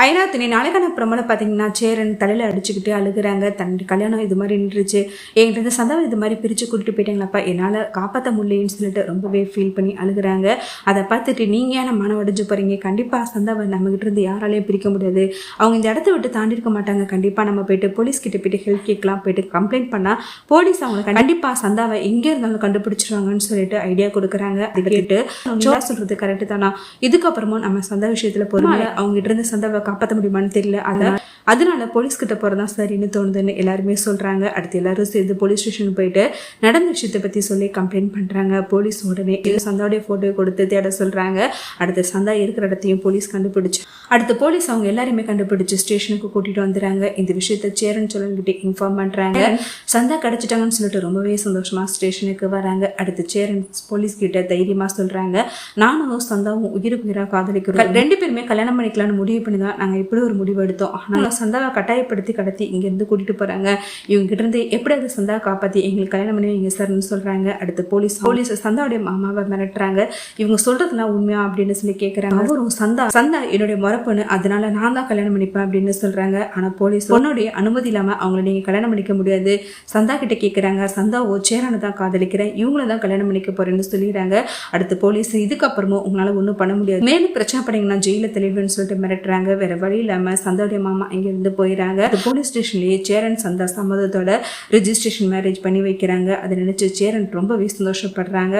ஐராத்தினி நாளைக்கான பிரமலை பார்த்தீங்கன்னா சேரன் தலையில் அடிச்சுக்கிட்டு அழுகுறாங்க. தன் கல்யாணம் இது மாதிரி நின்றுச்சு, என்கிட்ட சந்தாவை இது மாதிரி பிரித்து கூட்டிட்டு போயிட்டாங்களாப்பா, என்னால் காப்பாற்ற முடியலன்னு சொல்லிட்டு ரொம்பவே ஃபீல் பண்ணி அழுகுறாங்க. அதை பார்த்துட்டு நீங்கள் ஏன் மனம் அடைஞ்சு போகிறீங்க, கண்டிப்பாக சந்தாவை நம்மகிட்ட இருந்து யாராலையும் பிரிக்க முடியாது, அவங்க இந்த இடத்த விட்டு தாண்டி இருக்க மாட்டாங்க, கண்டிப்பாக நம்ம போயிட்டு போலீஸ்கிட்ட போயிட்டு ஹெல்ப் கேட்கலாம், போயிட்டு கம்ப்ளைண்ட் பண்ணால் போலீஸ் அவங்க கண்டிப்பாக சந்தாவை எங்கே இருந்தாலும் கண்டுபிடிச்சிருவாங்கன்னு சொல்லிட்டு ஐடியா கொடுக்குறாங்க. அது கேட்டு சொல்கிறது கரெக்டு தானா, இதுக்கப்புறமும் நம்ம சந்தா விஷயத்தில் போகிறோம், அவங்ககிட்ட இருந்து சந்தாவை காப்பாற்ற முடியுமான்னு தெரியல, அதனால போலீஸ்கிட்ட போறதான் சரின்னு தோணுதுன்னு எல்லாருமே சொல்றாங்க. அடுத்து எல்லாரும் சேர்ந்து போலீஸ் ஸ்டேஷன் போயிட்டு நடந்த விஷயத்தை பத்தி சொல்லி கம்ப்ளைண்ட் பண்றாங்க. போலீஸ் உடனே சந்தாவுடைய போட்டோ கொடுத்து தேட சொல்றாங்க. அடுத்து சந்தா இருக்கிற இடத்தையும் போலீஸ் கண்டுபிடிச்சு அடுத்து போலீஸ் அவங்க எல்லாருமே கண்டுபிடிச்சு ஸ்டேஷனுக்கு கூட்டிட்டு வந்துறாங்க. இந்த விஷயத்த சேரன் சோழன்கிட்ட இன்ஃபார்ம் பண்றாங்க. சந்தா கிடைச்சிட்டாங்கன்னு சொல்லிட்டு ரொம்பவே சந்தோஷமா ஸ்டேஷனுக்கு வராங்க. அடுத்து சேரன் போலீஸ் கிட்ட தைரியமா சொல்றாங்க, நானும் சந்தாவும் உயிருக்கு உயிரா காதலிக்கிறோம், ரெண்டு பேருமே கல்யாணம் பண்ணிக்கலாம்னு முடிவு பண்ணிதான் நாங்க இப்படி ஒரு முடிவு எடுத்தோம். ஆனால் சந்தாவை கட்டாயப்படுத்தி கடத்தி இங்கேருந்து கூட்டிட்டு போறாங்க, இவங்க கிட்ட இருந்து எப்படியாவது சந்தாவை காப்பாற்றி எங்களுக்கு கல்யாணம் பண்ணி வைங்க சார்னு சொல்றாங்க. அடுத்து போலீஸ் சந்தாவுடைய மாமாவை மிரட்டுறாங்க. இவங்க சொல்றதுலாம் உண்மையா அப்படின்னு சொல்லி கேட்கறாங்க. அவரும் சந்தா என்னுடைய முறப்பொண்ணு, அதனால நான் தான் கல்யாணம் பண்ணிப்பேன் அப்படின்னு சொல்றாங்க. ஆனா போலீஸ் உன்னுடைய அனுமதி இல்லாம அவங்களை நீங்க கல்யாணம் பண்ணிக்க முடியாது, சந்தா கிட்ட கேட்கறாங்க. சந்தாவோ சேரனை தான் காதலிக்கிறேன், இவங்கள தான் கல்யாணம் பண்ணிக்க போறேன்னு சொல்லிடுறாங்க. அடுத்து போலீஸ் இதுக்கப்புறமும் உங்களால ஒன்றும் பண்ண முடியாது, மேலும் பிரச்சனை பண்ணீங்கன்னா ஜெயில தெளிவுன்னு சொல்லிட்டு மிரட்டுறாங்க. வேற வழி இல்லாம சந்தாவுடைய மாமா இங்கிருந்து போயிடறாங்க. போலீஸ் ஸ்டேஷன்லயே சேரன் சந்தா சம்மதத்தோட ரிஜிஸ்ட்ரேஷன் மேரேஜ் பண்ணி வைக்கிறாங்க. அதை நினைச்சு சேரன் ரொம்பவே சந்தோஷப்படுறாங்க.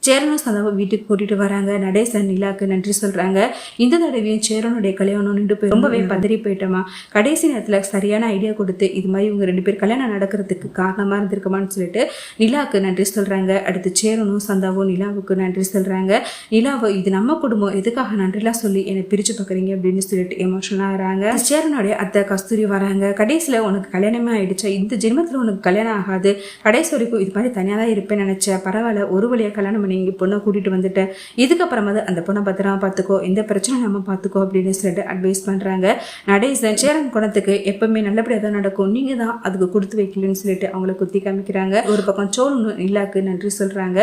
சேரனும் சந்தாவை வீட்டுக்கு கூட்டிட்டு வராங்க. நடேசன் நிலாக்கு நன்றி சொல்றாங்க. இந்த தடவையும் சேரனுடைய கல்யாணம் நின்று போய் ரொம்பவே பதறி போயிட்டோமா, கடைசி நேரத்துல சரியான ஐடியா கொடுத்து இது மாதிரி இவங்க ரெண்டு பேர் கல்யாணம் நடக்கிறதுக்கு காரணமா இருந்திருக்குமான்னு சொல்லிட்டு நிலாவுக்கு நன்றி சொல்றாங்க. அடுத்து சேரனும் சந்தாவும் நிலாவுக்கு நன்றி சொல்றாங்க. நிலாவை இது நம்ம குடும்பம், எதுக்காக நன்றிலாம் சொல்லி என்னை பிரிச்சு பார்க்குறீங்க அப்படின்னு சொல்லிட்டு எமோஷனலா ஆகிறாங்க. சேரனுடைய அத்தை கஸ்தூரி வராங்க. கடைசியில உனக்கு கல்யாணமே ஆயிடுச்சா, இந்த ஜென்மத்துல உனக்கு கல்யாணம் ஆகாது, கடைசி வரைக்கும் இது மாதிரி தனியாக தான் இருப்பேன்னு நினைச்சேன், பரவாயில்ல ஒரு வழியா கல்யாணம் பண்ணி இங்கே பொண்ணை கூட்டிட்டு வந்துட்டேன், இதுக்கப்புறமா அந்த பொண்ணை பத்திரமா பார்த்துக்கோ, எந்த பிரச்சனை நம்ம பார்த்துக்கோ அப்படின்னு சொல்லிட்டு அட்வைஸ் பண்றாங்க. நடேசன் சேரன் குணத்துக்கு எப்பவுமே நல்லபடியாக தான் நடக்கும், நீங்க தான் அதுக்கு கொடுத்து வைக்கலன்னு சொல்லிட்டு அவங்களை குத்தி காமிக்கிறாங்க. ஒரு பக்கம் சோழனும் நிலாக்கு நன்றி சொல்றாங்க.